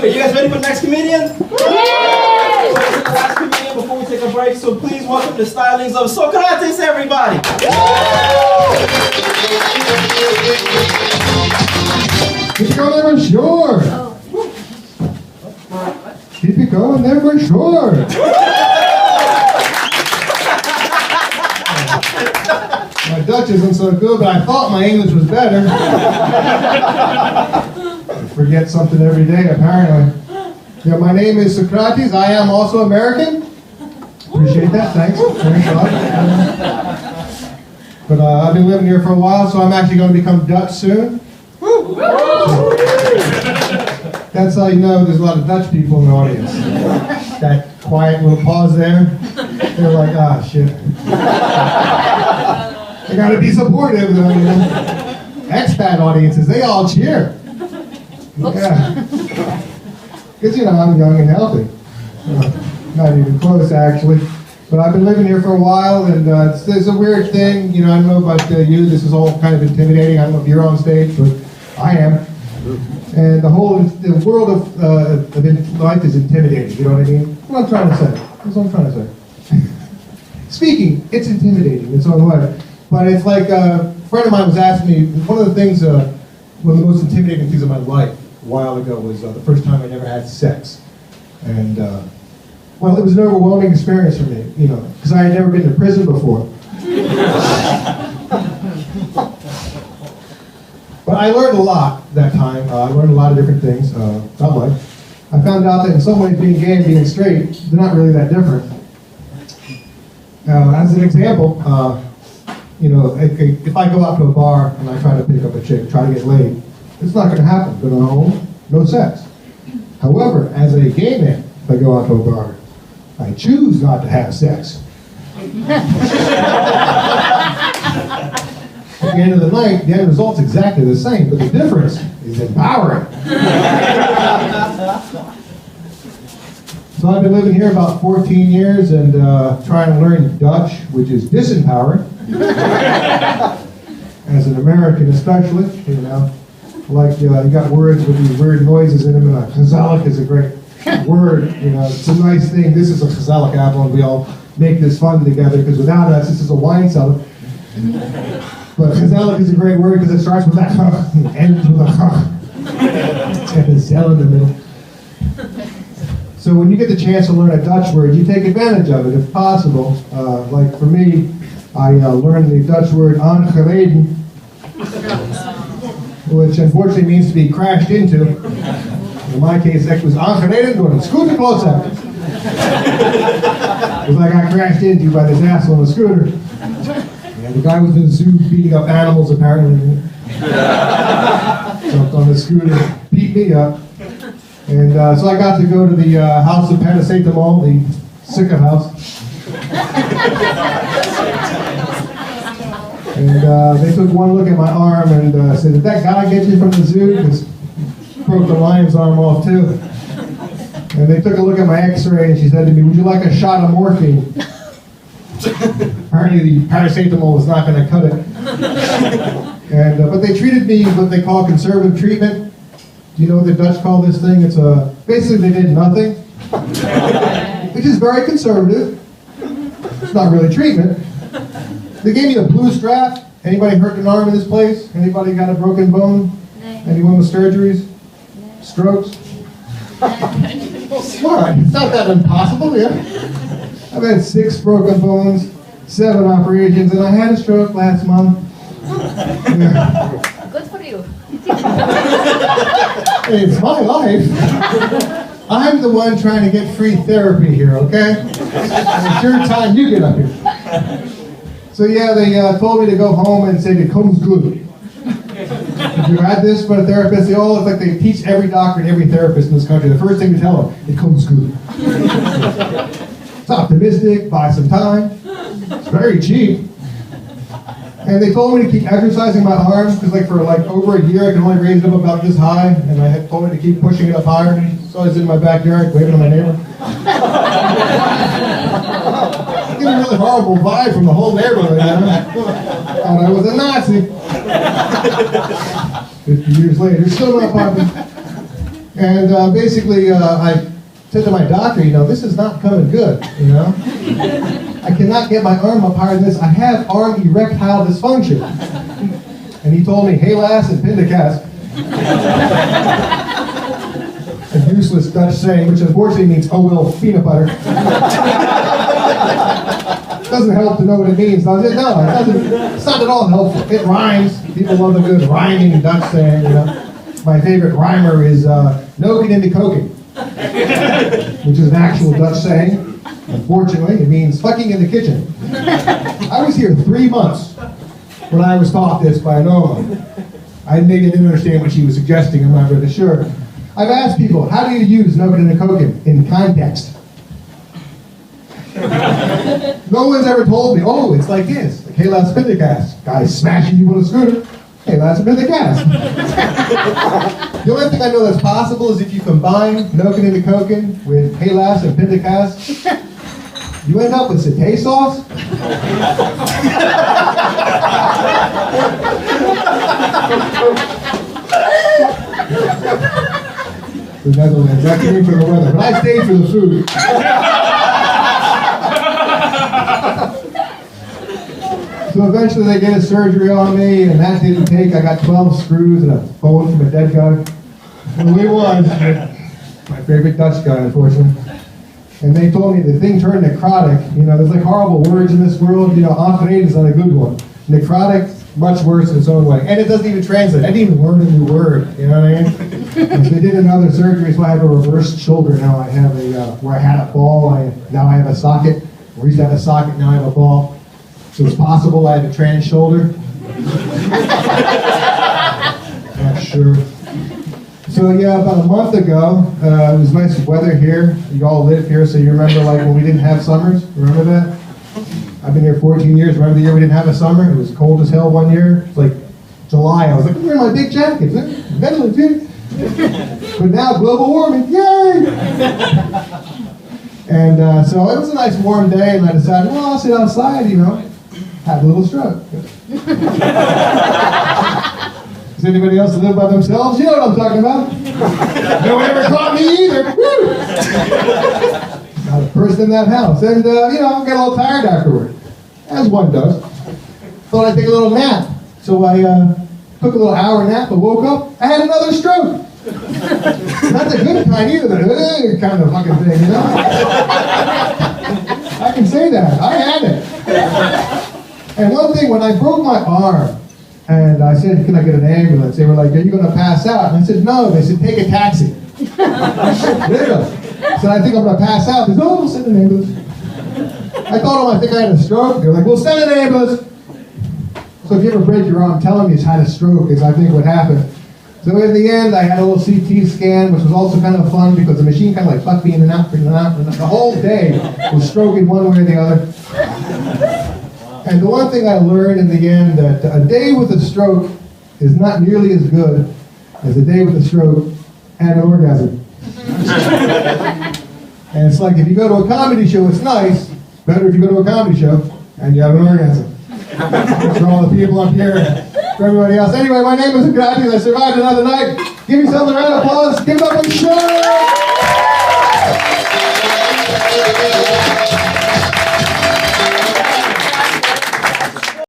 You guys ready for the next comedian? Yay! So this is the last comedian before we take a break, so please welcome the stylings of Socrates, everybody! Keep it going, never sure! Keep it going, never sure! My Dutch isn't so good, but I thought my English was better. I forget something every day, apparently. Yeah, my name is Socrates. I am also American. Appreciate that, thanks. Thanks a lot. But I've been living here for a while, so I'm actually going to become Dutch soon. That's how you know there's a lot of Dutch people in the audience. That quiet little pause there. They're like, ah, shit. I gotta be supportive, though, you know. Expat audiences, they all cheer. Yeah. Because, you know, I'm young and healthy. Not even close, actually. But I've been living here for a while, and it's a weird thing. You know, I don't know about you, this is all kind of intimidating. I don't know if you're on stage, but I am. And the world of life is intimidating, you know what I mean? That's what I'm trying to say. That's what I'm trying to say. Speaking, it's intimidating in its own way. But it's like a friend of mine was asking me, one of the things, one of the most intimidating things of my life a while ago was the first time I never had sex. And, well, it was an overwhelming experience for me, you know, because I had never been to prison before. But I learned a lot that time. I learned a lot of different things about life. I found out that in some ways being gay and being straight, they're not really that different. As an example, you know, if I go out to a bar and I try to pick up a chick, try to get laid, it's not going to happen. Go to home, no sex. However, as a gay man, if I go out to a bar, I choose not to have sex. At the end of the night, the end result's exactly the same, but the difference is empowering. So I've been living here about 14 years and trying to learn Dutch, which is disempowering. As an American especially, you know. Like you got words with these weird noises in them, and gezellig is a great word, you know. It's a nice thing. This is a gezellig apple, and we all make this fun together, because without us, this is a wine cellar. But gezellig is a great word because it starts with that and ends with a It's got a zel in the middle. So when you get the chance to learn a Dutch word, you take advantage of it if possible. Like for me, I learned the Dutch word aangereden, which unfortunately means to be crashed into. In my case, it was aangereden door een scooterklootzak. It was like I crashed into by this asshole on a scooter. And the guy was in the zoo beating up animals, apparently. Jumped on the scooter, beat me up. And so I got to go to the house of paracetamol, the sicko house. And they took one look at my arm and said, "Did that guy get you from the zoo?" Because he broke the lion's arm off too. And they took a look at my x-ray and she said to me, "Would you like a shot of morphine?" Apparently the paracetamol was not going to cut it. And but they treated me what they call conservative treatment. Do you know what the Dutch call this thing? It's basically they did nothing, which is very conservative. It's not really treatment. They gave me a blue strap. Anybody hurt an arm in this place? Anybody got a broken bone? Anyone with surgeries? Strokes? Smart. It's not that impossible, yeah? I've had 6 broken bones, 7 operations, and I had a stroke last month. Yeah. Good for you. It's my life. I'm the one trying to get free therapy here, okay? And it's your time, you get up here. So yeah, they told me to go home and say, "It comes good." If you had this for a therapist, it's like they teach every doctor and every therapist in this country, the first thing to tell them, "It comes good." It's optimistic, buy some time. It's very cheap. And they told me to keep exercising my arms, because for over a year I could only raise it up about this high, and I had told me to keep pushing it up higher. So I was in my backyard waving to my neighbor. I get a really horrible vibe from the whole neighborhood, you know? Thought I was a Nazi. 50 years later, still not popular. And basically, I said to my doctor, this is not coming good, I cannot get my arm up higher than this. I have arm erectile dysfunction. And he told me, Helaas and Pindakaas. A useless Dutch saying, which unfortunately means, oh well, peanut butter. Doesn't help to know what it means. I said, no, it's not at all helpful. It rhymes. People love a good rhyming Dutch saying, My favorite rhymer is noken in de koken, which is an actual Dutch saying. Unfortunately, it means fucking in the kitchen. I was here 3 months when I was taught this by Noma. I maybe didn't understand what she was suggesting, I'm not really sure. I've asked people, how do you use noken in de koken in context? No one's ever told me, oh, it's like this. Like, Helaas Pindakaas. Guy smashing you with a scooter. Helaas Pindakaas. The only thing I know that's possible is if you combine noken in de koken with Helaas and Pindakaas, you end up with satay sauce. The Netherlands. That came for the weather, but I stayed for the food. So eventually they did a surgery on me, and that didn't take. I got 12 screws and a bone from a dead guy. And we won. My favorite Dutch guy, unfortunately. And they told me the thing turned necrotic. There's like horrible words in this world. Afraid is not a good one. Necrotic, much worse in its own way. And it doesn't even translate. I didn't even learn a new word. You know what I mean? And so they did another surgery, so I have a reversed shoulder now. I have where I had a ball, now I have a socket. Where I used to have a socket, now I have a ball. So it's possible I have a trans shoulder. Not sure. So yeah, about a month ago, it was nice weather here. You all live here, so you remember like when we didn't have summers? Remember that? I've been here 14 years. Remember the year we didn't have a summer? It was cold as hell one year. It's like July. I was like, I'm wearing my big jacket. Netherlands here. But now global warming, yay! And so it was a nice warm day, and I decided, well, I'll sit outside, have a little stroke. Does anybody else live by themselves? You know what I'm talking about. No one ever caught me either. Not a person in that house. And, I got a little tired afterward, as one does. Thought I'd take a little nap. So I took a little hour nap. I woke up. I had another stroke. Not the good kind either, the kind of fucking thing, I can say that. I had it. And one thing, when I broke my arm, and I said, can I get an ambulance? They were like, are you going to pass out? And I said, no. They said, take a taxi. Literally. So I think I'm going to pass out. They said, oh, we'll send an ambulance. I told them I think I had a stroke. They're like, we'll send an ambulance. So if you ever break your arm, tell them you had a stroke is I think what happened. So in the end, I had a little CT scan, which was also kind of fun because the machine kind of like fucked me in and out, the whole day was stroking one way or the other. And the one thing I learned in the end, that a day with a stroke is not nearly as good as a day with a stroke and an orgasm. And it's like if you go to a comedy show, it's nice. Better if you go to a comedy show and you have an orgasm. For all the people up here, for everybody else. Anyway, my name is Socrates. I survived another night. Give yourself a round of applause. Give it up for the show.